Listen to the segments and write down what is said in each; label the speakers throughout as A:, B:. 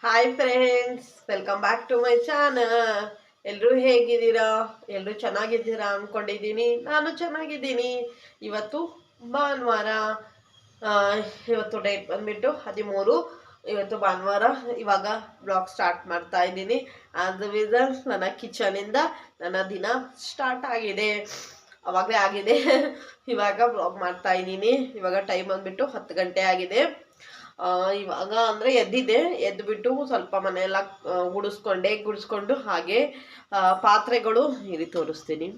A: Hi friends, welcome back to my channel. ಎಲ್ಲರೂ ಹೇಗಿದ್ದೀರಾ? ಎಲ್ಲರೂ ಚೆನ್ನಾಗಿದ್ದೀರಾ ಅಂದ್ಕೊಂಡಿದ್ದೀನಿ. ನಾನು ಚೆನ್ನಾಗಿದ್ದೀನಿ. ಇವತ್ತು ಭಾನುವಾರ. ಆ, ಇವತ್ತು ಡೇಟ್ ಬಂದ್ಬಿಟ್ಟು 13. ಇವತ್ತು ಭಾನುವಾರ. ಇವಾಗ ಬ್ಲಾಗ್ ಸ್ಟಾರ್ಟ್ ಮಾಡ್ತಾ ಇದ್ದೀನಿ. ಆಸ್ ಯೂಶುವಲ್ ನನ್ನ ಕಿಚನಿಂದ ನನ್ನ ದಿನ ಸ್ಟಾರ್ಟ್ ಆಗಿದೆ. ಅವಾಗಲೇ ಆಗಿದೆ. ಇವಾಗ ಬ್ಲಾಗ್ ಮಾಡ್ತಾ ಇದ್ದೀನಿ. ಇವಾಗ ಟೈಮ್ ಬಂದ್ಬಿಟ್ಟು 10 ಗಂಟೆ ಆಗಿದೆ. ಇವಾಗ ಅಂದರೆ ಎದ್ದಿದ್ದೆ. ಎದ್ದುಬಿಟ್ಟು ಸ್ವಲ್ಪ ಮನೆಯೆಲ್ಲ ಗುಡಿಸ್ಕೊಂಡು ಹಾಗೆ ಪಾತ್ರೆಗಳು ಇಲ್ಲಿ ತೋರಿಸ್ತೀನಿ.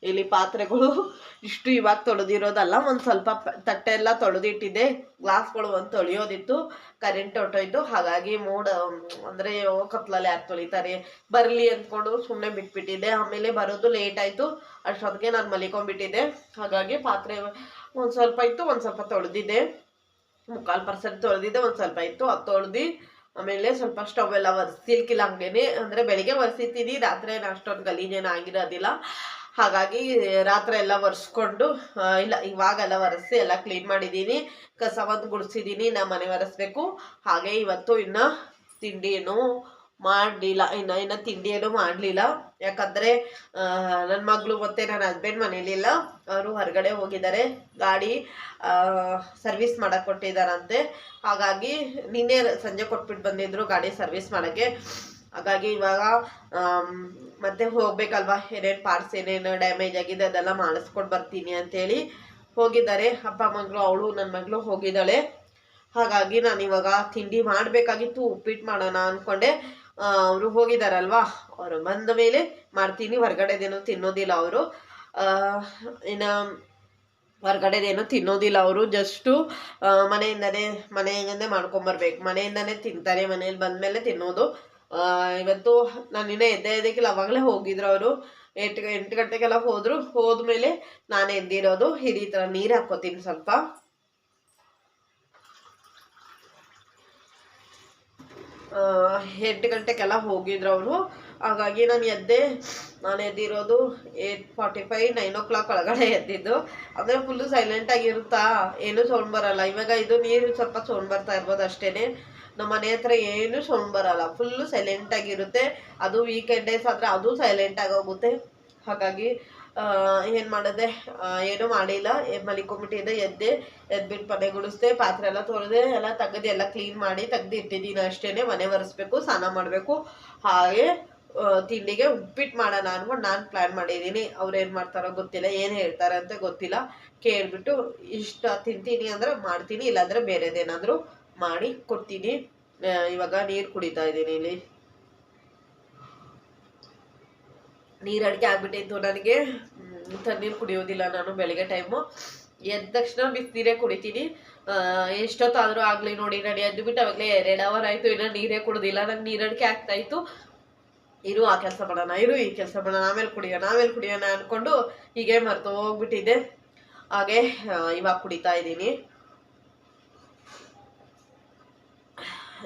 A: ಇಲ್ಲಿ ಪಾತ್ರೆಗಳು ಇಷ್ಟು ಇವಾಗ ತೊಳೆದಿರೋದಲ್ಲ, ಒಂದು ಸ್ವಲ್ಪ ತಟ್ಟೆ ಎಲ್ಲ ತೊಳೆದಿಟ್ಟಿದ್ದೆ. ಗ್ಲಾಸ್ಗಳು ಒಂದು ತೊಳೆಯೋದಿತ್ತು, ಕರೆಂಟ್ ಹೊಟ್ಟೋಯ್ತು. ಹಾಗಾಗಿ ಅಂದರೆ ಕತ್ಲಲ್ಲಿ ಯಾರು ತೊಳಿತಾರೆ ಬರಲಿ ಅಂದ್ಕೊಂಡು ಸುಮ್ಮನೆ ಬಿಟ್ಬಿಟ್ಟಿದ್ದೆ. ಆಮೇಲೆ ಬರೋದು ಲೇಟ್ ಆಯಿತು. ಅಷ್ಟೊತ್ತಿಗೆ ನಾನು ಮಲಿಕೊಂಡ್ಬಿಟ್ಟಿದ್ದೆ. ಹಾಗಾಗಿ ಪಾತ್ರೆ ಒಂದು ಸ್ವಲ್ಪ ಇತ್ತು, ಒಂದು ಸ್ವಲ್ಪ ತೊಳೆದಿದ್ದೆ. 3/4% ತೊಳೆದಿದ್ದೆ, ಒಂದು ಸ್ವಲ್ಪ ಇತ್ತು, ಅದು ತೊಳೆದು ಆಮೇಲೆ ಸ್ವಲ್ಪ ಸ್ಟವ್ ಎಲ್ಲ ಒರೆಸಿಲ್ಕಿಲ್ಲ. ಹಂಗೇನೆ ಅಂದರೆ ಬೆಳಿಗ್ಗೆ ಒರೆಸಿದ್ದೀನಿ, ರಾತ್ರಿ ಅಷ್ಟೊಂದು ಗಲೀಜೇನು ಆಗಿರೋದಿಲ್ಲ. ಹಾಗಾಗಿ ರಾತ್ರಿ ಎಲ್ಲ ಒರೆಸ್ಕೊಂಡು ಇಲ್ಲ ಇವಾಗೆಲ್ಲ ಒರೆಸಿ ಎಲ್ಲ ಕ್ಲೀನ್ ಮಾಡಿದ್ದೀನಿ. ಕಸ ಒಂದು ಗುಡಿಸಿದ್ದೀನಿ, ನಾ ಮನೆ ಒರೆಸ್ಬೇಕು. ಹಾಗೆ ಇವತ್ತು ಇನ್ನು ತಿಂಡಿ ಏನು ಮಾಡಲಿಲ್ಲ. ಇನ್ನು ತಿಂಡಿ ಏನು ಮಾಡಲಿಲ್ಲ. ಯಾಕಂದರೆ ನನ್ನ ಮಗಳು ಮತ್ತು ನನ್ನ ಹಸ್ಬೆಂಡ್ ಮನೇಲಿಲ್ಲ. ಅವರು ಹೊರಗಡೆ ಹೋಗಿದ್ದಾರೆ, ಗಾಡಿ ಸರ್ವಿಸ್ ಮಾಡಕ್ಕೆ ಕೊಟ್ಟಿದ್ದಾರಂತೆ. ಹಾಗಾಗಿ ನಿನ್ನೆ ಸಂಜೆ ಕೊಟ್ಬಿಟ್ಟು ಬಂದಿದ್ರು ಗಾಡಿ ಸರ್ವಿಸ್ ಮಾಡೋಕ್ಕೆ. ಹಾಗಾಗಿ ಇವಾಗ ಮತ್ತೆ ಹೋಗ್ಬೇಕಲ್ವಾ, ಏನೇನು ಪಾರ್ಟ್ಸ್ ಏನೇನು ಡ್ಯಾಮೇಜ್ ಆಗಿದೆ ಅದೆಲ್ಲ ಮಾಡಿಸ್ಕೊಂಡು ಬರ್ತೀನಿ ಅಂತೇಳಿ ಹೋಗಿದ್ದಾರೆ. ಅಪ್ಪ ಮಗಳು, ಅವಳು ನನ್ನ ಮಗಳು ಹೋಗಿದ್ದಾಳೆ. ಹಾಗಾಗಿ ನಾನು ಇವಾಗ ತಿಂಡಿ ಮಾಡಬೇಕಾಗಿತ್ತು. ಉಪ್ಪಿಟ್ಟು ಮಾಡೋಣ ಅಂದ್ಕೊಂಡೆ. ಅವರು ಹೋಗಿದ್ದಾರಲ್ವಾ, ಅವರು ಬಂದ ಮೇಲೆ ಮಾಡ್ತೀನಿ. ಹೊರಗಡೆದೇನು ತಿನ್ನೋದಿಲ್ಲ ಅವರು. ಇನ್ನು ಹೊರಗಡೆದೇನು ತಿನ್ನೋದಿಲ್ಲ ಅವರು. ಜಸ್ಟು ಮನೆಯಿಂದನೇ ಮಾಡ್ಕೊಂಬರ್ಬೇಕು. ಮನೆಯಿಂದನೇ ತಿಂತಾರೆ, ಮನೇಲಿ ಬಂದಮೇಲೆ ತಿನ್ನೋದು. ಇವತ್ತು ನಾನು ಇನ್ನೂ ಎದ್ದಕ್ಕಿಲ್ಲ, ಅವಾಗಲೇ ಹೋಗಿದ್ರು ಅವರು. 8 ಗಂಟೆಗೆಲ್ಲ ಹೋದ್ಮೇಲೆ ನಾನು ಎದ್ದಿರೋದು. ಈ ಥರ ನೀರು ಹಾಕ್ಕೋತೀನಿ ಸ್ವಲ್ಪ. 8 ಗಂಟೆಗೆಲ್ಲ ಹೋಗಿದ್ರು ಅವರು. ಹಾಗಾಗಿ ನಾನು ಎದ್ದಿರೋದು 8:45, 9 o'clock ಒಳಗಡೆ ಎದ್ದಿದ್ದು. ಅಂದರೆ ಫುಲ್ಲು ಸೈಲೆಂಟಾಗಿರುತ್ತಾ, ಏನೂ ಸೌಂಡ್ ಬರಲ್ಲ. ಇವಾಗ ಇದು ನೀರು ಸ್ವಲ್ಪ ಸೌಂಡ್ ಬರ್ತಾ ಇರ್ಬೋದು ಅಷ್ಟೇ. ನಮ್ಮ ಮನೆ ಹತ್ರ ಏನೂ ಸೌಂಡ್ ಬರಲ್ಲ, ಫುಲ್ಲು ಸೈಲೆಂಟಾಗಿರುತ್ತೆ. ಅದು ವೀಕೆಂಡ್ ಡೇಸ್ ಆದರೆ ಅದು ಸೈಲೆಂಟಾಗಿ ಹೋಗುತ್ತೆ. ಹಾಗಾಗಿ ಏನು ಮಾಡಿದೆ, ಏನೂ ಮಾಡಿಲ್ಲ, ಮಲಿಕೊಂಡ್ಬಿಟ್ಟಿದ್ದೆ. ಎದ್ಬಿಟ್ಟು ಮನೆ ಗುಡಿಸ್ದೆ, ಪಾತ್ರೆ ಎಲ್ಲ ತೊಳೆದೆ, ಎಲ್ಲ ತೆಗೆದು ಎಲ್ಲ ಕ್ಲೀನ್ ಮಾಡಿ ತೆಗೆದು ಇಟ್ಟಿದ್ದೀನಿ ಅಷ್ಟೇ. ಮನೆ ಒರೆಸ್ಬೇಕು, ಸ್ನಾನ ಮಾಡಬೇಕು. ಹಾಗೆ ತಿಂಡಿಗೆ ಉಪ್ಪಿಟ್ಟು ಮಾಡೋಣ ಅಂದ್ಕೊಂಡು ನಾನು ಪ್ಲ್ಯಾನ್ ಮಾಡಿದ್ದೀನಿ. ಅವ್ರು ಏನು ಮಾಡ್ತಾರೋ ಗೊತ್ತಿಲ್ಲ, ಏನು ಹೇಳ್ತಾರೆ ಅಂತ ಗೊತ್ತಿಲ್ಲ. ಕೇಳಿಬಿಟ್ಟು ಇಷ್ಟ ತಿಂತೀನಿ ಅಂದರೆ ಮಾಡ್ತೀನಿ, ಇಲ್ಲಾಂದರೆ ಬೇರೆದೇನಾದರೂ ಮಾಡಿ ಕೊಡ್ತೀನಿ. ಇವಾಗ ನೀರು ಕುಡಿತಾ ಇದ್ದೀನಿ. ಇಲ್ಲಿ ನೀರು ಅಡಿಕೆ ಆಗ್ಬಿಟ್ಟಿತ್ತು ನನಗೆ. ತಣ್ಣೀರು ಕುಡಿಯೋದಿಲ್ಲ ನಾನು ಬೆಳಗ್ಗೆ ಟೈಮು. ಎದ್ದ ತಕ್ಷಣ ಬಿಸಿನೀರೇ ಕುಡಿತೀನಿ. ಎಷ್ಟೊತ್ತಾದರೂ ಆಗಲಿ ನೋಡಿ, ನಾನು ಎದ್ದುಬಿಟ್ಟು ಅವಾಗಲೇ 2 hour ಆಯಿತು, ಇನ್ನೂ ನೀರೇ ಕುಡಿದಿಲ್ಲ. ನಂಗೆ ನೀರು ಅಡಿಕೆ ಆಗ್ತಾಯಿತ್ತು. ಇರು ಆ ಕೆಲಸ ಮಾಡೋಣ, ಈ ಕೆಲಸ ಮಾಡೋಣ, ಆಮೇಲೆ ಕುಡಿಯೋಣ ಅಂದ್ಕೊಂಡು ಹೀಗೆ ಮರೆತು ಹೋಗ್ಬಿಟ್ಟಿದ್ದೆ. ಹಾಗೆ ಇವಾಗ ಕುಡಿತಾ ಇದ್ದೀನಿ.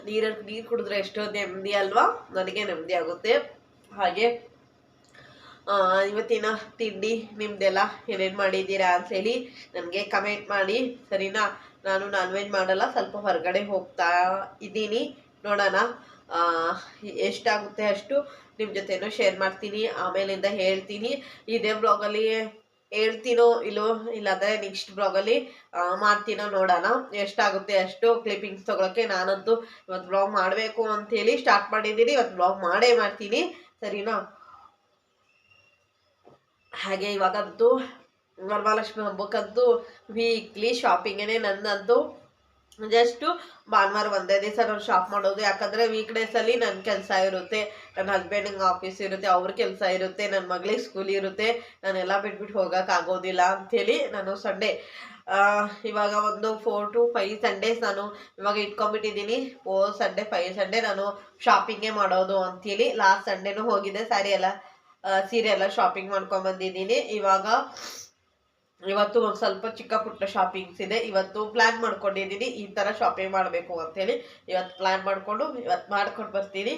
A: ನೀರು ಕುಡಿದ್ರೆ ಎಷ್ಟೊಂದು ನೆಮ್ಮದಿ ಅಲ್ವಾ, ನನಗೆ ನೆಮ್ಮದಿ ಆಗುತ್ತೆ. ಹಾಗೆ ಇವತ್ತಿನ ತಿಂಡಿ ನಿಮ್ದೆಲ್ಲ ಏನೇನು ಮಾಡಿದ್ದೀರಾ ಅಂಥೇಳಿ ನನಗೆ ಕಮೆಂಟ್ ಮಾಡಿ, ಸರಿನಾ? ನಾನು ನಾನ್ ವೆಜ್ ಮಾಡಲ್ಲ, ಸ್ವಲ್ಪ ಹೊರಗಡೆ ಹೋಗ್ತಾ ಇದ್ದೀನಿ. ನೋಡೋಣ ಎಷ್ಟಾಗುತ್ತೆ ಅಷ್ಟು ನಿಮ್ಮ ಜೊತೆನೂ ಶೇರ್ ಮಾಡ್ತೀನಿ. ಆಮೇಲಿಂದ ಹೇಳ್ತೀನಿ. ಇದೇ ಬ್ಲಾಗಲ್ಲಿ ಹೇಳ್ತೀನೋ ಇಲ್ಲಾಂದರೆ ನೆಕ್ಸ್ಟ್ ಬ್ಲಾಗಲ್ಲಿ ಮಾಡ್ತೀನೋ ನೋಡೋಣ. ಎಷ್ಟಾಗುತ್ತೆ ಅಷ್ಟು ಕ್ಲಿಪ್ಪಿಂಗ್ಸ್ ತೊಗೊಳಕ್ಕೆ. ನಾನಂತೂ ಇವತ್ತು ಬ್ಲಾಗ್ ಮಾಡಬೇಕು ಅಂಥೇಳಿ ಸ್ಟಾರ್ಟ್ ಮಾಡಿದ್ದೀನಿ. ಇವತ್ತು ಬ್ಲಾಗ್ ಮಾಡ್ತೀನಿ, ಸರಿನಾ? ಹಾಗೆ ಇವಾಗಂತೂ ವರಮಹಾಲಕ್ಷ್ಮಿ ಹಬ್ಬಕ್ಕಂತೂ ವೀಕ್ಲಿ ಶಾಪಿಂಗೇ ನನ್ನಂತೂ. ಜಸ್ಟು ಭಾನುವಾರ ಒಂದೇ ದಿವಸ ನಾನು ಶಾಪ್ ಮಾಡೋದು. ಯಾಕಂದರೆ ವೀಕ್ ಡೇಸಲ್ಲಿ ನನ್ನ ಕೆಲಸ ಇರುತ್ತೆ, ನನ್ನ ಹಸ್ಬೆಂಡಿಗೆ ಆಫೀಸ್ ಇರುತ್ತೆ, ಅವ್ರ ಕೆಲಸ ಇರುತ್ತೆ, ನನ್ನ ಮಗಳಿಗೆ ಸ್ಕೂಲ್ ಇರುತ್ತೆ. ನಾನೆಲ್ಲ ಬಿಟ್ಬಿಟ್ಟು ಹೋಗೋಕ್ಕಾಗೋದಿಲ್ಲ ಅಂಥೇಳಿ ನಾನು ಸಂಡೇ ಇವಾಗ ಒಂದು 4 to 5 ಸಂಡೇಸ್ ನಾನು ಇವಾಗ ಇಟ್ಕೊಂಡ್ಬಿಟ್ಟಿದ್ದೀನಿ. 4 Sunday 5 Sunday ನಾನು ಶಾಪಿಂಗೇ ಮಾಡೋದು ಅಂಥೇಳಿ. ಲಾಸ್ಟ್ ಸಂಡೇನೂ ಹೋಗಿದ್ದೆ, ಸೀರೆ ಎಲ್ಲ ಶಾಪಿಂಗ್ ಮಾಡ್ಕೊಂಡ್ಬಂದಿದ್ದೀನಿ. ಇವತ್ತು ಒಂದು ಸ್ವಲ್ಪ ಚಿಕ್ಕ ಪುಟ್ಟ ಶಾಪಿಂಗ್ಸ್ ಇದೆ. ಇವತ್ತು ಪ್ಲ್ಯಾನ್ ಮಾಡ್ಕೊಂಡಿದ್ದೀನಿ ಈ ಥರ ಶಾಪಿಂಗ್ ಮಾಡಬೇಕು ಅಂಥೇಳಿ. ಇವತ್ತು ಪ್ಲ್ಯಾನ್ ಮಾಡ್ಕೊಂಡು ಬರ್ತೀನಿ.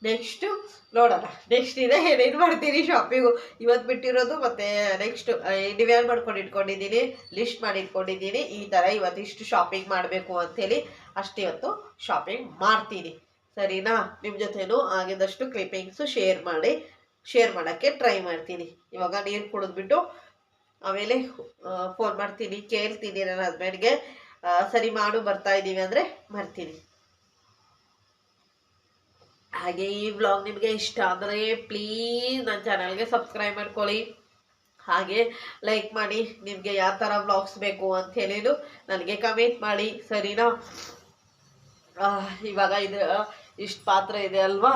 A: ನೆಕ್ಸ್ಟು ನೋಡೋಣ, ನೆಕ್ಸ್ಟ್ ಇದೆ ಏನೇನು ಮಾಡ್ತೀನಿ ಶಾಪಿಂಗು. ಇವತ್ತು ಬಿಟ್ಟಿರೋದು ಮತ್ತು ನೆಕ್ಸ್ಟ್ ಡಿವೈಡ್ ಮಾಡ್ಕೊಂಡು ಇಟ್ಕೊಂಡಿದ್ದೀನಿ, ಲಿಸ್ಟ್ ಮಾಡಿ ಇಟ್ಕೊಂಡಿದ್ದೀನಿ. ಈ ಥರ ಇವತ್ತಿಷ್ಟು ಶಾಪಿಂಗ್ ಮಾಡಬೇಕು ಅಂಥೇಳಿ. ಅಷ್ಟು ಇವತ್ತು ಶಾಪಿಂಗ್ ಮಾಡ್ತೀನಿ. ಸರಿನಾ? ನಿಮ್ಮ ಜೊತೆನೂ ಆಗಿದಷ್ಟು ಕ್ಲಿಪ್ಪಿಂಗ್ಸು ಶೇರ್ ಮಾಡೋಕ್ಕೆ ಟ್ರೈ ಮಾಡ್ತೀನಿ. ಇವಾಗ ನೀರು ಕುಡಿದ್ಬಿಟ್ಟು ಆಮೇಲೆ ಫೋನ್ ಮಾಡ್ತೀನಿ, ಕೇಳ್ತೀನಿ ನನ್ನ ಹಸ್ಬೆಂಡ್ಗೆ ಸರಿ ಮಾಡು ಬರ್ತಾ ಇದ್ದೀವಿ ಅಂದರೆ ಬರ್ತೀನಿ. ಹಾಗೆ ಈ ವ್ಲಾಗ್ ನಿಮಗೆ ಇಷ್ಟ ಆದರೆ ಪ್ಲೀಸ್ ನನ್ನ ಚಾನಲ್ಗೆ ಸಬ್ಸ್ಕ್ರೈಬ್ ಮಾಡ್ಕೊಳ್ಳಿ. ಹಾಗೆ ಲೈಕ್ ಮಾಡಿ. ನಿಮಗೆ ಯಾವ ಥರ ವ್ಲಾಗ್ಸ್ ಬೇಕು ಅಂತ ಹೇಳಿದ್ರು ನನಗೆ ಕಮೆಂಟ್ ಮಾಡಿ. ಸರಿನಾ? ಇವಾಗ ಇದು ಇಷ್ಟು ಪಾತ್ರೆ ಇದೆ ಅಲ್ವಾ,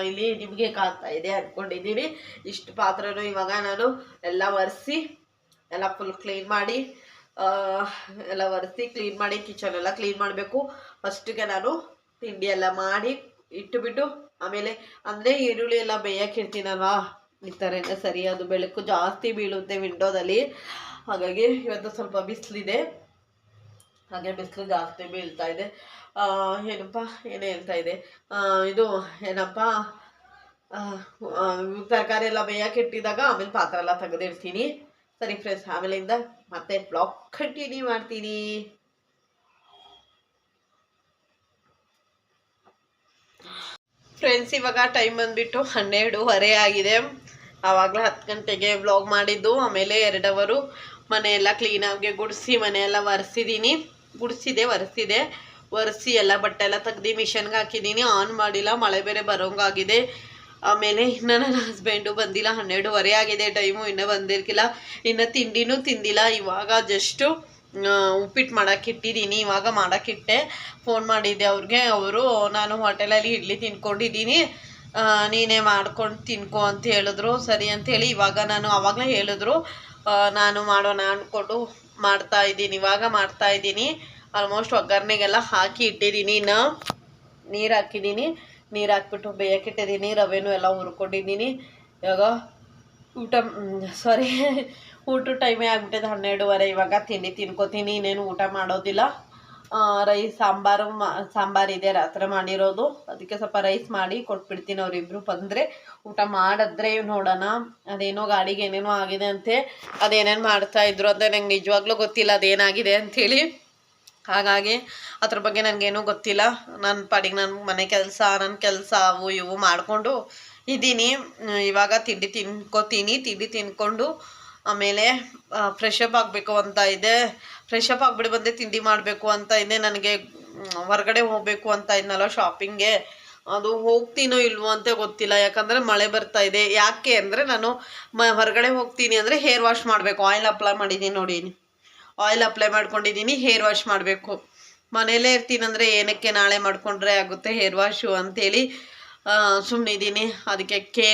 A: ಇಲ್ಲಿ ನಿಮಗೆ ಕಾಣ್ತಾ ಇದೆ ಅಂದ್ಕೊಂಡಿದ್ದೀನಿ. ಇಷ್ಟು ಪಾತ್ರೆನೂ ಇವಾಗ ನಾನು ಎಲ್ಲ ಒರೆಸಿ ಎಲ್ಲ ಫುಲ್ ಕ್ಲೀನ್ ಮಾಡಿ ಕಿಚನ್ ಎಲ್ಲ ಕ್ಲೀನ್ ಮಾಡಬೇಕು. ಫಸ್ಟಿಗೆ ನಾನು ತಿಂಡಿ ಎಲ್ಲ ಮಾಡಿ ಇಟ್ಟುಬಿಟ್ಟು ಆಮೇಲೆ ಅಂದರೆ ಈರುಳ್ಳಿ ಎಲ್ಲ ಬೇಯಕ್ಕೆ ಇಡ್ತೀನಲ್ವಾ, ಈ ಥರನೇ ಸರಿ. ಅದು ಬೆಳಕು ಜಾಸ್ತಿ ಬೀಳುತ್ತೆ ವಿಂಡೋದಲ್ಲಿ, ಹಾಗಾಗಿ ಇವತ್ತು ಸ್ವಲ್ಪ ಬಿಸಿಲಿದೆ. ಹಾಗೆ ಬಿಸಿಲು ಜಾಸ್ತಿ ಬೀಳ್ತಾ ಇದೆ. ಏನು ಹೇಳ್ತಾ ಇದೆ ತರಕಾರಿ ಎಲ್ಲ ಬೇಯಕ್ಕೆ ಇಟ್ಟಿದಾಗ ಆಮೇಲೆ ಪಾತ್ರೆ ಎಲ್ಲ ತೆಗೆದಿಡ್ತೀನಿ. ಸರಿ ಫ್ರೆಂಡ್ಸ್, ಆಮೇಲಿಂದ ಮತ್ತೆ ಬ್ಲಾಗ್ ಕಂಟಿನ್ಯೂ ಮಾಡ್ತೀನಿ. ಫ್ರೆಂಡ್ಸ್, ಇವಾಗ ಟೈಮ್ ಬಂದ್ಬಿಟ್ಟು 12:30 ಆಗಿದೆ. ಆವಾಗಲೇ 10 ಗಂಟೆಗೆ ವ್ಲಾಗ್ ಮಾಡಿದ್ದು. ಆಮೇಲೆ 2 ಅವರು ಮನೆಯೆಲ್ಲ ಕ್ಲೀನಾಗಿ ಗುಡಿಸಿ ಮನೆಯೆಲ್ಲ ಒರೆಸಿ ಎಲ್ಲ ಬಟ್ಟೆ ಎಲ್ಲ ತೆಗ್ದು ಮಿಷನ್ಗೆ ಹಾಕಿದ್ದೀನಿ. ಆನ್ ಮಾಡಿಲ್ಲ, ಮಳೆ ಬೇರೆ ಬರೋಂಗಾಗಿದೆ. ಆಮೇಲೆ ಇನ್ನು ನನ್ನ ಹಸ್ಬೆಂಡು ಬಂದಿಲ್ಲ, 12:30 ಆಗಿದೆ ಟೈಮು, ಇನ್ನೂ ಬಂದಿರ್ಕಿಲ್ಲ. ಇನ್ನು ತಿಂಡಿನೂ ತಿಂದಿಲ್ಲ. ಇವಾಗ ಜಸ್ಟು ಉಪ್ಪಿಟ್ಟು ಮಾಡೋಕ್ಕಿಟ್ಟಿದ್ದೀನಿ. ಇವಾಗ ಮಾಡೋಕ್ಕಿಟ್ಟೆ, ಫೋನ್ ಮಾಡಿದ್ದೆ ಅವ್ರಿಗೆ. ಅವರು ನಾನು ಹೋಟೆಲಲ್ಲಿ ಇಡ್ಲಿ ತಿನ್ಕೊಂಡಿದ್ದೀನಿ, ನೀನೇ ಮಾಡ್ಕೊಂಡು ತಿನ್ಕೊ ಅಂತ ಹೇಳಿದ್ರು. ಸರಿ ಅಂಥೇಳಿ ಇವಾಗ ನಾನು ಆವಾಗಲೇ ಹೇಳಿದ್ರು, ನಾನು ಮಾಡೋಣ ಅಂದ್ಕೊಂಡು ಇವಾಗ ಮಾಡ್ತಾ ಇದ್ದೀನಿ. ಆಲ್ಮೋಸ್ಟ್ ಒಗ್ಗರಣೆಗೆಲ್ಲ ಹಾಕಿ ಇಟ್ಟಿದ್ದೀನಿ. ಇನ್ನು ನೀರು ಹಾಕ್ಬಿಟ್ಟು ಬೇಯಕ್ಕಿಟ್ಟಿದ್ದೀನಿ. ರವೆನೂ ಎಲ್ಲ ಹುರ್ಕೊಂಡಿದ್ದೀನಿ. ಇವಾಗ ಊಟ ಟೈಮೇ ಆಗ್ಬಿಟ್ಟಿದೆ 12:30. ಇವಾಗ ತಿಂಡಿ ತಿನ್ಕೋತೀನಿ, ಇನ್ನೇನು ಊಟ ಮಾಡೋದಿಲ್ಲ. ರೈಸ್ ಸಾಂಬಾರಿದೆ ರಾತ್ರಿ ಮಾಡಿರೋದು, ಅದಕ್ಕೆ ಸ್ವಲ್ಪ ರೈಸ್ ಮಾಡಿ ಕೊಟ್ಬಿಡ್ತೀನಿ. ಅವರಿಬ್ಬರು ಬಂದರೆ ಊಟ ಮಾಡಿದ್ರೆ ನೋಡೋಣ. ಅದೇನೋ ಗಾಡಿಗೆ ಏನೇನೋ ಆಗಿದೆ ಅಂತೆ, ಅದೇನೇನು ಮಾಡ್ತಾಯಿದ್ರು ಅಂತ ನಂಗೆ ನಿಜವಾಗ್ಲೂ ಗೊತ್ತಿಲ್ಲ ಅದೇನಾಗಿದೆ ಅಂಥೇಳಿ. ಹಾಗಾಗಿ ಅದ್ರ ಬಗ್ಗೆ ನನಗೇನೂ ಗೊತ್ತಿಲ್ಲ. ನನ್ನ ಪಾಡಿಗೆ ನಾನು ಮನೆ ಕೆಲಸ ಅವು ಇವು ಮಾಡಿಕೊಂಡು ಇದ್ದೀನಿ. ಇವಾಗ ತಿಂಡಿ ತಿನ್ಕೊಂಡು ಆಮೇಲೆ ಫ್ರೆಶ್ ಅಪ್ ಆಗಬೇಕು ಅಂತ ಇದೆ. ಫ್ರೆಶ್ ಅಪ್ ಆಗಿಬಿಟ್ಟು ಬಂದೆ ತಿಂಡಿ ಮಾಡಬೇಕು ಅಂತ ಇದೆ. ನನಗೆ ಹೊರಗಡೆ ಹೋಗಬೇಕು ಅಂತ ಇದ್ನಲ್ಲ ಶಾಪಿಂಗ್ಗೆ, ಅದು ಹೋಗ್ತೀನೋ ಇಲ್ವೋ ಅಂತ ಗೊತ್ತಿಲ್ಲ. ಯಾಕಂದರೆ ಮಳೆ ಬರ್ತಾ ಇದೆ. ಯಾಕೆ ಅಂದರೆ ನಾನು ಹೊರಗಡೆ ಹೋಗ್ತೀನಿ ಅಂದರೆ ಹೇರ್ ವಾಶ್ ಮಾಡಬೇಕು. ಆಯಿಲ್ ಅಪ್ಲೈ ಮಾಡಿದ್ದೀನಿ ನೋಡಿ, ಆಯಿಲ್ ಅಪ್ಲೈ ಮಾಡ್ಕೊಂಡಿದ್ದೀನಿ. ಹೇರ್ ವಾಶ್ ಮಾಡಬೇಕು. ಮನೇಲೇ ಇರ್ತೀನಂದರೆ ಏನಕ್ಕೆ ನಾಳೆ ಮಾಡಿಕೊಂಡ್ರೆ ಆಗುತ್ತೆ ಹೇರ್ ವಾಶು ಅಂಥೇಳಿ ಸುಮ್ಮನಿದ್ದೀನಿ. ಅದಕ್ಕೆ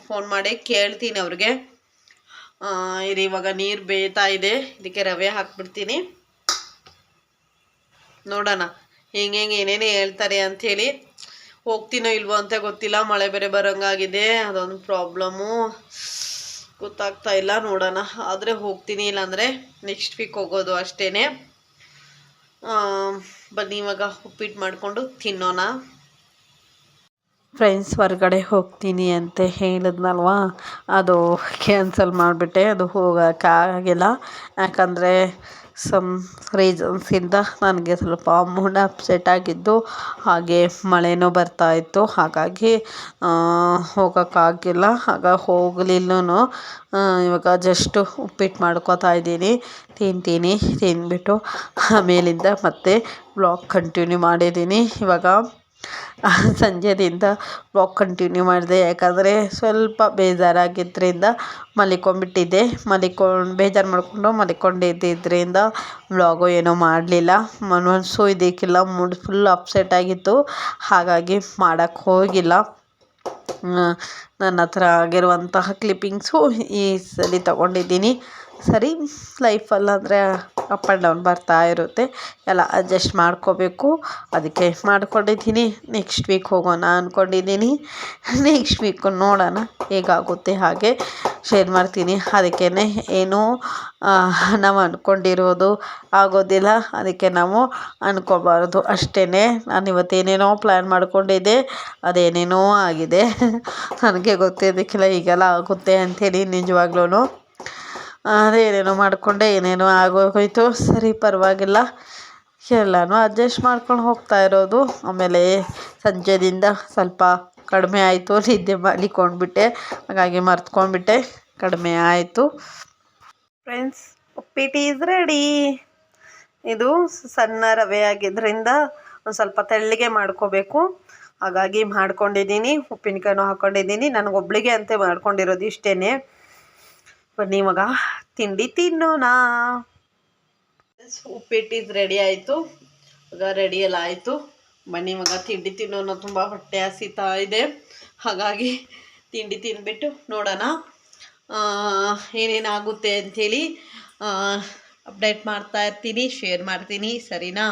A: ಫೋನ್ ಮಾಡಿ ಕೇಳ್ತೀನಿ ಅವ್ರಿಗೆ. ಇದು ಇವಾಗ ನೀರು ಬೇಯ್ತಾ ಇದೆ, ಇದಕ್ಕೆ ರವೆ ಹಾಕ್ಬಿಡ್ತೀನಿ. ನೋಡೋಣ ಏನೇನು ಹೇಳ್ತಾರೆ ಅಂಥೇಳಿ. ಹೋಗ್ತೀನೋ ಇಲ್ವೋ ಅಂತ ಗೊತ್ತಿಲ್ಲ, ಮಳೆ ಬೇರೆ ಬರೋಂಗಾಗಿದೆ, ಅದೊಂದು ಪ್ರಾಬ್ಲಮ್ಮು, ಗೊತ್ತಾಗ್ತಾ ಇಲ್ಲ. ನೋಡೋಣ, ಆದರೆ ಹೋಗ್ತೀನಿ, ಇಲ್ಲಾಂದರೆ ನೆಕ್ಸ್ಟ್ ವೀಕ್ ಹೋಗೋದು ಅಷ್ಟೇ. ಬನ್ನಿ ಇವಾಗ ಉಪ್ಪಿಟ್ಟು ಮಾಡಿಕೊಂಡು ತಿನ್ನೋಣ. ಫ್ರೆಂಡ್ಸ್, ಹೊರಗಡೆ ಹೋಗ್ತೀನಿ ಅಂತ ಹೇಳಿದ್ನಲ್ವ, ಅದು ಕ್ಯಾನ್ಸಲ್ ಮಾಡಿಬಿಟ್ಟೆ. ಅದು ಹೋಗೋಕ್ಕಾಗಿಲ್ಲ, ಯಾಕಂದರೆ ಸಮ್ ರೀಸನ್ಸಿಂದ ನನಗೆ ಸ್ವಲ್ಪ ಮೂಡ್ ಅಪ್ಸೆಟ್ ಆಗಿದ್ದು, ಹಾಗೆ ಮಳೆನೂ ಬರ್ತಾಯಿತ್ತು. ಹಾಗಾಗಿ ಹೋಗೋಕ್ಕಾಗಿಲ್ಲ. ಹೋಗಲಿಲ್ಲೂ ಇವಾಗ ಜಸ್ಟು ಉಪ್ಪಿಟ್ಟು ಮಾಡ್ಕೋತಾ ಇದ್ದೀನಿ. ತಿಂದ್ಬಿಟ್ಟು ಆಮೇಲಿಂದ ಮತ್ತೆ ವ್ಲಾಗ್ ಕಂಟಿನ್ಯೂ ಮಾಡಿದ್ದೀನಿ. ಇವಾಗ ಸಂಜೆದಿಂದ ವ್ಲಾಗ್ ಕಂಟಿನ್ಯೂ ಮಾಡಿದೆ, ಯಾಕಂದರೆ ಸ್ವಲ್ಪ ಬೇಜಾರಾಗಿದ್ದರಿಂದ ಬೇಜಾರು ಮಾಡಿಕೊಂಡು ಮಲ್ಕೊಂಡಿದ್ದರಿಂದ ವ್ಲಾಗು ಏನೂ ಮಾಡಲಿಲ್ಲ. ಮನಸ್ಸು ಇದಕ್ಕಿಲ್ಲ, ಮೂಡ್ ಫುಲ್ ಅಪ್ಸೆಟ್ ಆಗಿತ್ತು, ಹಾಗಾಗಿ ಮಾಡೋಕ್ಕೆ ಹೋಗಿಲ್ಲ. ನನ್ನ ಹತ್ರ ಆಗಿರುವಂತಹ ಕ್ಲಿಪ್ಪಿಂಗ್ಸು ಈ ಸಲ ತಗೊಂಡಿದ್ದೀನಿ. ಸರಿ, ಲೈಫಲ್ಲಾದರೆ ಅಪ್ ಆ್ಯಂಡ್ ಡೌನ್ ಬರ್ತಾ ಇರುತ್ತೆ, ಎಲ್ಲ ಅಡ್ಜಸ್ಟ್ ಮಾಡ್ಕೋಬೇಕು. ಅದಕ್ಕೆ ಮಾಡ್ಕೊಂಡಿದ್ದೀನಿ. ನೆಕ್ಸ್ಟ್ ವೀಕ್ ಹೋಗೋಣ ಅಂದ್ಕೊಂಡಿದ್ದೀನಿ. ನೆಕ್ಸ್ಟ್ ವೀಕು ನೋಡೋಣ ಹೇಗಾಗುತ್ತೆ, ಹಾಗೆ ಶೇರ್ ಮಾಡ್ತೀನಿ. ಅದಕ್ಕೇ ಏನೂ ನಾವು ಅಂದ್ಕೊಂಡಿರೋದು ಆಗೋದಿಲ್ಲ, ಅದಕ್ಕೆ ನಾವು ಅಂದ್ಕೋಬಾರ್ದು ಅಷ್ಟೇ. ನಾನು ಇವತ್ತೇನೇನೋ ಪ್ಲ್ಯಾನ್ ಮಾಡ್ಕೊಂಡಿದ್ದೆ, ಅದೇನೇನೋ ಆಗಿದೆ. ನನಗೆ ಗೊತ್ತಿದ್ದಕ್ಕಿಲ್ಲ ಹೀಗೆಲ್ಲ ಆಗುತ್ತೆ ಅಂಥೇಳಿ. ನಿಜವಾಗ್ಲೂ ಅದೇನೇನೋ ಮಾಡಿಕೊಂಡೆ, ಏನೇನೋ ಆಗೋಗೋಯ್ತು. ಸರಿ, ಪರವಾಗಿಲ್ಲ, ಎಲ್ಲನೂ ಅಡ್ಜಸ್ಟ್ ಮಾಡ್ಕೊಂಡು ಹೋಗ್ತಾ ಇರೋದು. ಆಮೇಲೆ ಸಂಜೆದಿಂದ ಸ್ವಲ್ಪ ಕಡಿಮೆ ಆಯಿತು, ನಿದ್ದೆ ಮಲಿಕೊಂಡ್ಬಿಟ್ಟೆ, ಹಾಗಾಗಿ ಮರ್ತ್ಕೊಂಡ್ಬಿಟ್ಟೆ, ಕಡಿಮೆ ಆಯಿತು. Friends, uppittu is ready. ಇದು ಸಣ್ಣ ರವೆ ಆಗಿದ್ದರಿಂದ ಒಂದು ಸ್ವಲ್ಪ ತೆಳ್ಳಗೆ ಮಾಡ್ಕೋಬೇಕು, ಹಾಗಾಗಿ ಮಾಡ್ಕೊಂಡಿದ್ದೀನಿ. ಉಪ್ಪಿನಕಾಯಿನೂ ಹಾಕ್ಕೊಂಡಿದ್ದೀನಿ. ನನಗೊಬ್ಳಿಗೆ ಅಂತ ಮಾಡ್ಕೊಂಡಿರೋದು ಇಷ್ಟೇ. ಬನ್ನಿ ಇವಾಗ ತಿಂಡಿ ತಿನ್ನೋಣ. ಉಪ್ಪಿಟ್ಟು ರೆಡಿ ಆಯಿತು. ಇವಾಗ ರೆಡಿ ಎಲ್ಲ ಆಯಿತು. ಬನ್ನಿ ಇವಾಗ ತಿಂಡಿ ತಿನ್ನೋಣ. ತುಂಬ ಹೊಟ್ಟೆ ಹಸಿತಾ ಇದೆ, ಹಾಗಾಗಿ ತಿಂಡಿ ತಿಂದ್ಬಿಟ್ಟು ನೋಡೋಣ ಏನೇನಾಗುತ್ತೆ ಅಂಥೇಳಿ. ಅಪ್ಡೇಟ್ ಮಾಡ್ತಾ ಇರ್ತೀನಿ, ಶೇರ್ ಮಾಡ್ತೀನಿ, ಸರಿನಾ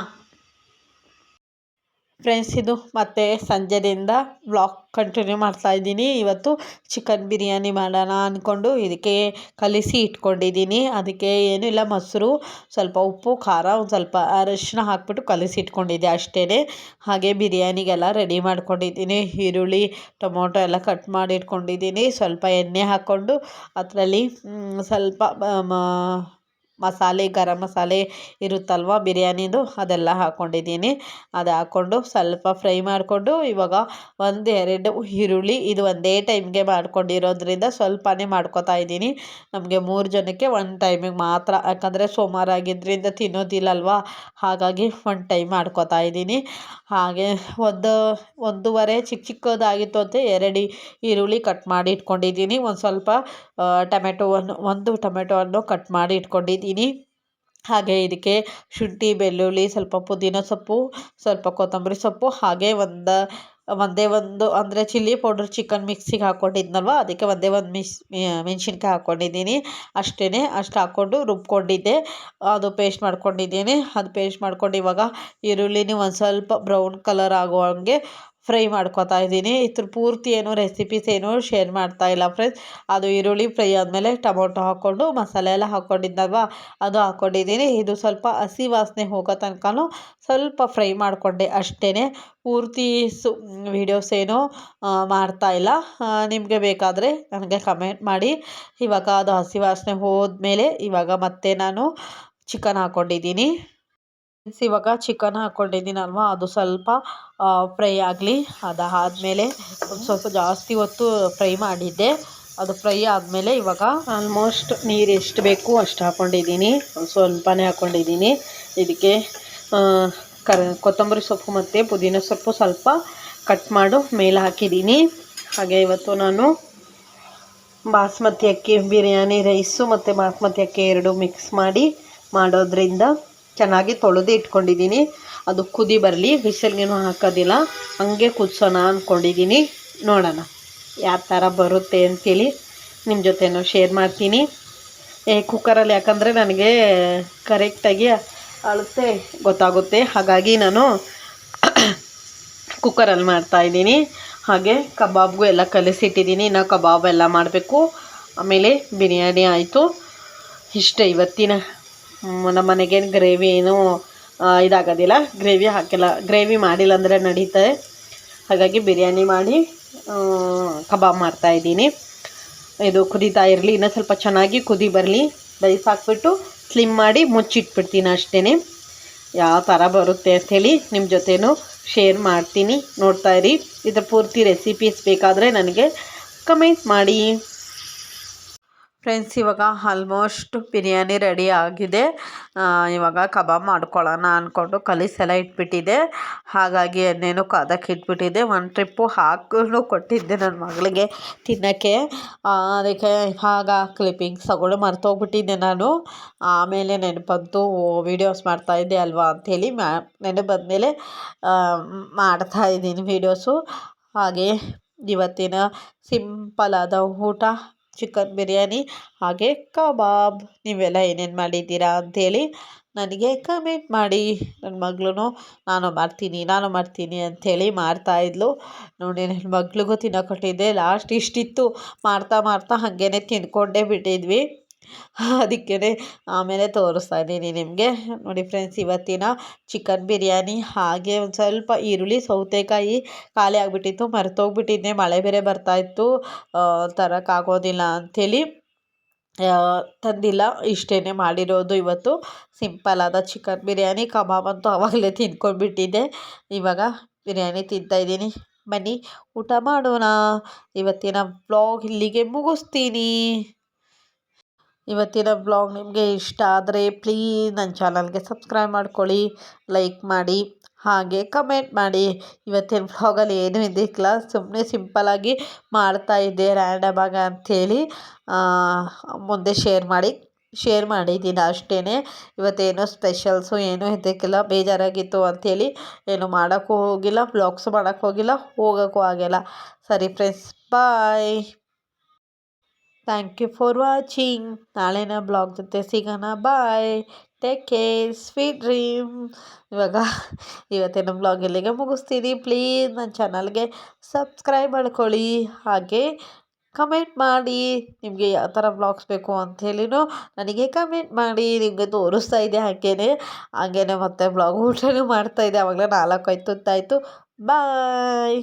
A: ಫ್ರೆಂಡ್ಸ್? ಇದು ಮತ್ತೆ ಸಂಜೆದಿಂದ ವ್ಲಾಗ್ ಕಂಟಿನ್ಯೂ ಮಾಡ್ತಾ ಇದ್ದೀನಿ. ಇವತ್ತು ಚಿಕನ್ ಬಿರಿಯಾನಿ ಮಾಡೋಣ ಅಂದ್ಕೊಂಡು ಇದಕ್ಕೆ ಕಲಿಸಿ ಇಟ್ಕೊಂಡಿದ್ದೀನಿ. ಅದಕ್ಕೆ ಏನೂ ಇಲ್ಲ, ಮೊಸರು, ಸ್ವಲ್ಪ ಉಪ್ಪು, ಖಾರ, ಒಂದು ಸ್ವಲ್ಪ ಅರಿಶಿನ ಹಾಕ್ಬಿಟ್ಟು ಕಲಿಸಿ ಇಟ್ಕೊಂಡಿದ್ದೆ ಅಷ್ಟೇ. ಹಾಗೆ ಬಿರಿಯಾನಿಗೆಲ್ಲ ರೆಡಿ ಮಾಡ್ಕೊಂಡಿದ್ದೀನಿ. ಈರುಳ್ಳಿ, ಟೊಮೊಟೊ ಎಲ್ಲ ಕಟ್ ಮಾಡಿ ಇಟ್ಕೊಂಡಿದ್ದೀನಿ. ಸ್ವಲ್ಪ ಎಣ್ಣೆ ಹಾಕ್ಕೊಂಡು ಅದರಲ್ಲಿ ಸ್ವಲ್ಪ ಮಸಾಲೆ, ಗರಂ ಮಸಾಲೆ ಇರುತ್ತಲ್ವ ಬಿರಿಯಾನಿದು, ಅದೆಲ್ಲ ಹಾಕ್ಕೊಂಡಿದ್ದೀನಿ. ಅದು ಹಾಕ್ಕೊಂಡು ಸ್ವಲ್ಪ ಫ್ರೈ ಮಾಡಿಕೊಂಡು ಇವಾಗ ಒಂದೆರಡು ಈರುಳ್ಳಿ, ಇದು ಒಂದೇ ಟೈಮ್ಗೆ ಮಾಡ್ಕೊಂಡಿರೋದ್ರಿಂದ ಸ್ವಲ್ಪನೇ ಮಾಡ್ಕೊತಾ ಇದ್ದೀನಿ. ನಮಗೆ 3 ಜನಕ್ಕೆ ಒಂದು ಟೈಮಿಗೆ ಮಾತ್ರ, ಯಾಕಂದರೆ ಸೋಮವಾರ ಆಗಿದ್ದರಿಂದ ತಿನ್ನೋದಿಲ್ಲಲ್ವ, ಹಾಗಾಗಿ ಒಂದು ಟೈಮ್ ಮಾಡ್ಕೊತಾ ಇದ್ದೀನಿ. ಹಾಗೆ ಒಂದೂವರೆ ಚಿಕ್ಕದಾಗಿತ್ತು ಅಂತ 2 ಈರುಳ್ಳಿ ಕಟ್ ಮಾಡಿ ಇಟ್ಕೊಂಡಿದ್ದೀನಿ. ಒಂದು ಸ್ವಲ್ಪ ಒಂದು ಟೊಮೆಟೊವನ್ನು ಕಟ್ ಮಾಡಿ ಇಟ್ಕೊಂಡಿದ್ದೀನಿ. ಹಾಗೆ ಇದಕ್ಕೆ ಶುಂಠಿ, ಬೆಳ್ಳುಳ್ಳಿ, ಸ್ವಲ್ಪ ಪುದೀನ ಸೊಪ್ಪು, ಸ್ವಲ್ಪ ಕೊತ್ತಂಬರಿ ಸೊಪ್ಪು, ಹಾಗೆ ಒಂದೇ ಒಂದು ಅಂದರೆ ಚಿಲ್ಲಿ ಪೌಡರ್ ಚಿಕನ್ ಮಿಕ್ಸಿಗೆ ಹಾಕ್ಕೊಂಡಿದ್ನಲ್ವ, ಅದಕ್ಕೆ ಒಂದೇ ಒಂದು ಮೆಣಸಿನ್ಕಾಯಿ ಹಾಕ್ಕೊಂಡಿದ್ದೀನಿ ಅಷ್ಟೇ. ಅಷ್ಟು ಹಾಕ್ಕೊಂಡು ರುಬ್ಕೊಂಡಿದ್ದೆ, ಅದು ಪೇಸ್ಟ್ ಮಾಡ್ಕೊಂಡಿದ್ದೀನಿ. ಅದು ಪೇಸ್ಟ್ ಮಾಡ್ಕೊಂಡು ಇವಾಗ ಈರುಳ್ಳಿನ ಒಂದು ಸ್ವಲ್ಪ ಬ್ರೌನ್ ಕಲರ್ ಆಗುವಂಗೆ ಫ್ರೈ ಮಾಡ್ಕೊತಾ ಇದ್ದೀನಿ. ಇದ್ರ ಪೂರ್ತಿ ಏನು ರೆಸಿಪೀಸ್ ಏನು ಶೇರ್ ಮಾಡ್ತಾ ಇಲ್ಲ ಫ್ರೆಂಡ್ಸ್. ಅದು ಈರುಳ್ಳಿ ಫ್ರೈ ಆದಮೇಲೆ ಟೊಮೊಟೊ ಹಾಕ್ಕೊಂಡು ಮಸಾಲೆ ಎಲ್ಲ ಹಾಕ್ಕೊಂಡಿದ್ದಲ್ವ, ಅದು ಹಾಕ್ಕೊಂಡಿದ್ದೀನಿ. ಇದು ಸ್ವಲ್ಪ ಹಸಿ ವಾಸನೆ ಹೋಗೋ ತನಕನೂ ಸ್ವಲ್ಪ ಫ್ರೈ ಮಾಡಿಕೊಂಡೆ ಅಷ್ಟೇ. ಪೂರ್ತಿ ವೀಡಿಯೋಸ್ ಏನೂ ಮಾಡ್ತಾ ಇಲ್ಲ. ನಿಮಗೆ ಬೇಕಾದರೆ ನನಗೆ ಕಮೆಂಟ್ ಮಾಡಿ. ಇವಾಗ ಅದು ಹಸಿ ವಾಸನೆ ಹೋದ್ಮೇಲೆ ಇವಾಗ ಮತ್ತೆ ನಾನು ಚಿಕನ್ ಹಾಕ್ಕೊಂಡಿದ್ದೀನಿ. ಇವಾಗ ಚಿಕನ್ ಹಾಕ್ಕೊಂಡಿದ್ದೀನಲ್ವ, ಅದು ಸ್ವಲ್ಪ ಫ್ರೈ ಆಗಲಿ. ಅದಾದಮೇಲೆ ಒಂದು ಸ್ವಲ್ಪ ಜಾಸ್ತಿ ಹೊತ್ತು ಫ್ರೈ ಮಾಡಿದ್ದೆ. ಅದು ಫ್ರೈ ಆದಮೇಲೆ ಇವಾಗ ಆಲ್ಮೋಸ್ಟ್ ನೀರು ಎಷ್ಟು ಬೇಕು ಅಷ್ಟು ಹಾಕ್ಕೊಂಡಿದ್ದೀನಿ, ಸ್ವಲ್ಪನೇ ಹಾಕ್ಕೊಂಡಿದ್ದೀನಿ. ಇದಕ್ಕೆ ಕೊತ್ತಂಬರಿ ಸೊಪ್ಪು ಮತ್ತು ಪುದೀನ ಸೊಪ್ಪು ಸ್ವಲ್ಪ ಕಟ್ ಮಾಡು ಮೇಲೆ ಹಾಕಿದ್ದೀನಿ. ಹಾಗೆ ಇವತ್ತು ನಾನು ಬಾಸ್ಮತಿ ಅಕ್ಕಿ ಬಿರಿಯಾನಿ ರೈಸು ಮತ್ತು ಬಾಸ್ಮತಿ ಅಕ್ಕಿ 2 ಮಿಕ್ಸ್ ಮಾಡಿ ಮಾಡೋದ್ರಿಂದ ಚೆನ್ನಾಗಿ ತೊಳೆದು ಇಟ್ಕೊಂಡಿದ್ದೀನಿ. ಅದು ಕುದಿ ಬರಲಿ, ವಿಸಲ್ಗೇನು ಹಾಕೋದಿಲ್ಲ, ಹಂಗೆ ಕುದಿಸೋಣ ಅಂದ್ಕೊಂಡಿದ್ದೀನಿ. ನೋಡೋಣ ಯಾವ ಥರ ಬರುತ್ತೆ ಅಂಥೇಳಿ ನಿಮ್ಮ ಜೊತೆನೂ ಶೇರ್ ಮಾಡ್ತೀನಿ. ಕುಕ್ಕರಲ್ಲಿ, ಯಾಕಂದರೆ ನನಗೆ ಕರೆಕ್ಟಾಗಿ ಅಳತೆ ಗೊತ್ತಾಗುತ್ತೆ, ಹಾಗಾಗಿ ನಾನು ಕುಕ್ಕರಲ್ಲಿ ಮಾಡ್ತಾಯಿದ್ದೀನಿ. ಹಾಗೆ ಕಬಾಬ್ಗೂ ಎಲ್ಲ ಕಲಿಸಿಟ್ಟಿದ್ದೀನಿ, ಇನ್ನು ಕಬಾಬ್ ಎಲ್ಲ ಮಾಡಬೇಕು. ಆಮೇಲೆ ಬಿರಿಯಾನಿ ಆಯಿತು. ಇಷ್ಟೇ ಇವತ್ತಿನ ನಮ್ಮ ಮನೆಗೇನು ಗ್ರೇವಿ ಏನೂ ಇದಾಗೋದಿಲ್ಲ, ಗ್ರೇವಿ ಹಾಕಿಲ್ಲ, ಗ್ರೇವಿ ಮಾಡಿಲ್ಲ ಅಂದರೆ ನಡೀತದೆ. ಹಾಗಾಗಿ ಬಿರಿಯಾನಿ ಮಾಡಿ ಕಬಾಬ್ ಮಾಡ್ತಾಯಿದ್ದೀನಿ. ಇದು ಕುದೀತಾ ಇರಲಿ, ಇನ್ನೂ ಸ್ವಲ್ಪ ಚೆನ್ನಾಗಿ ಕುದಿ ಬರಲಿ. ರೈಸ್ ಹಾಕ್ಬಿಟ್ಟು ಸ್ಲಿಮ್ ಮಾಡಿ ಮುಚ್ಚಿಟ್ಬಿಡ್ತೀನಿ ಅಷ್ಟೇ. ಯಾವ ಥರ ಬರುತ್ತೆ ಅಂಥೇಳಿ ನಿಮ್ಮ ಜೊತೆನೂ ಶೇರ್ ಮಾಡ್ತೀನಿ, ನೋಡ್ತಾಯಿರಿ. ಇದ್ರ ಪೂರ್ತಿ ರೆಸಿಪೀಸ್ ಬೇಕಾದರೆ ನನಗೆ ಕಮೆಂಟ್ ಮಾಡಿ. ಫ್ರೆಂಡ್ಸ್, ಇವಾಗ ಆಲ್ಮೋಸ್ಟ್ ಬಿರಿಯಾನಿ ರೆಡಿ ಆಗಿದೆ. ಇವಾಗ ಕಬಾಬ್ ಮಾಡ್ಕೊಳ್ಳೋಣ ಅಂದ್ಕೊಂಡು ಕಲಿಸೆಲ್ಲ ಇಟ್ಬಿಟ್ಟಿದ್ದೆ, ಹಾಗಾಗಿ ಎಣ್ಣೆನೂ ಕಾದಕ್ಕೆ ಇಟ್ಬಿಟ್ಟಿದ್ದೆ. ಒಂದು ಟ್ರಿಪ್ಪು ಹಾಕೊಂಡು ಕೊಟ್ಟಿದ್ದೆ ನನ್ನ ಮಗಳಿಗೆ ತಿನ್ನೋಕ್ಕೆ. ಅದಕ್ಕೆ ಇವಾಗ ಕ್ಲಿಪ್ಪಿಂಗ್ಸ್ ತಗೊಳ್ಳೋ ಮರ್ತೋಗ್ಬಿಟ್ಟಿದ್ದೆ ನಾನು. ಆಮೇಲೆ ನೆನಪಂತೂ ವೀಡಿಯೋಸ್ ಮಾಡ್ತಾಯಿದ್ದೆ ಅಲ್ವಾ ಅಂಥೇಳಿ ನೆನಪು ಬಂದಮೇಲೆ ಮಾಡ್ತಾಯಿದ್ದೀನಿ ವೀಡಿಯೋಸು. ಹಾಗೆ ಇವತ್ತಿನ ಸಿಂಪಲಾದ ಊಟ ಚಿಕನ್ ಬಿರಿಯಾನಿ ಹಾಗೆ ಕಬಾಬ್. ನೀವೆಲ್ಲ ಏನೇನು ಮಾಡಿದ್ದೀರಾ ಅಂಥೇಳಿ ನನಗೆ ಕಮೆಂಟ್ ಮಾಡಿ. ನನ್ನ ಮಗಳೂ ನಾನು ಮಾಡ್ತೀನಿ ಅಂಥೇಳಿ ಮಾಡ್ತಾಯಿದ್ಲು ನೋಡಿ. ನನ್ನ ಮಗಳಿಗೂ ತಿನ್ನೋಕೊಟ್ಟಿದ್ದೆ. ಲಾಸ್ಟ್ ಇಷ್ಟಿತ್ತು, ಮಾಡ್ತಾ ಹಾಗೇ ತಿಂದ್ಕೊಂಡೇ ಬಿಟ್ಟಿದ್ವಿ. ಅದಕ್ಕೇ ಆಮೇಲೆ ತೋರಿಸ್ತಾ ಇದ್ದೀನಿ ನಿಮಗೆ ನೋಡಿ. ಫ್ರೆಂಡ್ಸ್, ಇವತ್ತಿನ ಚಿಕನ್ ಬಿರಿಯಾನಿ ಹಾಗೆ ಒಂದು ಸ್ವಲ್ಪ ಈರುಳ್ಳಿ, ಸೌತೆಕಾಯಿ ಖಾಲಿ ಆಗಿಬಿಟ್ಟಿತ್ತು, ಮರ್ತೋಗ್ಬಿಟ್ಟಿದ್ದೆ. ಮಳೆ ಬೇರೆ ಬರ್ತಾಯಿತ್ತು, ತರೋಕ್ಕಾಗೋದಿಲ್ಲ ಅಂಥೇಳಿ.
B: ತಂದಿಲ್ಲ. ಇಷ್ಟೇ ಮಾಡಿರೋದು ಇವತ್ತು ಸಿಂಪಲ್ಲಾದ ಚಿಕನ್ ಬಿರಿಯಾನಿ. ಕಬಾಬ್ ಅಂತೂ ಆವಾಗಲೇ ತಿಂದ್ಕೊಂಡ್ಬಿಟ್ಟಿದ್ದೆ. ಇವಾಗ ಬಿರಿಯಾನಿ ತಿಂತಾಯಿದ್ದೀನಿ. ಬನ್ನಿ ಊಟ ಮಾಡೋಣ. ಇವತ್ತಿನ ವ್ಲಾಗ್ ಇಲ್ಲಿಗೆ ಮುಗಿಸ್ತೀನಿ. ಇವತ್ತಿನ ವ್ಲಾಗ್ ನಿಮಗೆ ಇಷ್ಟ ಆದರೆ ಪ್ಲೀಸ್ ನನ್ನ ಚಾನಲ್ಗೆ ಸಬ್ಸ್ಕ್ರೈಬ್ ಮಾಡ್ಕೊಳ್ಳಿ, ಲೈಕ್ ಮಾಡಿ, ಹಾಗೆ ಕಮೆಂಟ್ ಮಾಡಿ. ಇವತ್ತಿನ ವ್ಲಾಗಲ್ಲಿ ಏನೂ ಇದ್ದಿಲ್ಲ, ಸುಮ್ಮನೆ ಸಿಂಪಲ್ಲಾಗಿ ಮಾಡ್ತಾಯಿದ್ದೆ ರ್ಯಾಂಡಮಾಗಿ ಅಂಥೇಳಿ ಮುಂದೆ ಶೇರ್ ಮಾಡಿದ್ದೀನಿ ಅಷ್ಟೇ. ಇವತ್ತೇನೋ ಸ್ಪೆಷಲ್ಸು ಏನೂ ಇದ್ದಕ್ಕಿಲ್ಲ. ಬೇಜಾರಾಗಿತ್ತು ಅಂಥೇಳಿ ಏನು ಮಾಡೋಕ್ಕೂ ಹೋಗಿಲ್ಲ, ವ್ಲಾಗ್ಸು ಮಾಡೋಕ್ಕೆ ಹೋಗಿಲ್ಲ, ಹೋಗೋಕ್ಕೂ ಆಗಿಲ್ಲ. ಸರಿ friends, bye. Thank you for watching. ನಾಳೆನ ಬ್ಲಾಗ್ ಜೊತೆ ಸಿಗೋಣ. Bye, take care, sweet dream. ಇವಾಗ ಇವತ್ತಿನ ಬ್ಲಾಗ್ ಇಲ್ಲಿಗೆ ಮುಗಿಸ್ತೀನಿ. ಪ್ಲೀಸ್ ನನ್ನ ಚಾನಲ್ಗೆ ಸಬ್ಸ್ಕ್ರೈಬ್ ಮಾಡ್ಕೊಳ್ಳಿ, ಹಾಗೆ ಕಮೆಂಟ್ ಮಾಡಿ. ನಿಮಗೆ ಯಾವ ಥರ ಬ್ಲಾಗ್ಸ್ ಬೇಕು ಅಂಥೇಳಿನೂ ನನಗೆ ಕಮೆಂಟ್ ಮಾಡಿ. ನಿಮಗೆ ತೋರಿಸ್ತಾ ಇದೆ ಹಾಗೇ ಮತ್ತೆ ಬ್ಲಾಗ್ ಊಟನೂ ಮಾಡ್ತಾಯಿದ್ದೆ. ಆವಾಗಲೇ 4 ಆಯ್ತು. ಬಾಯ್.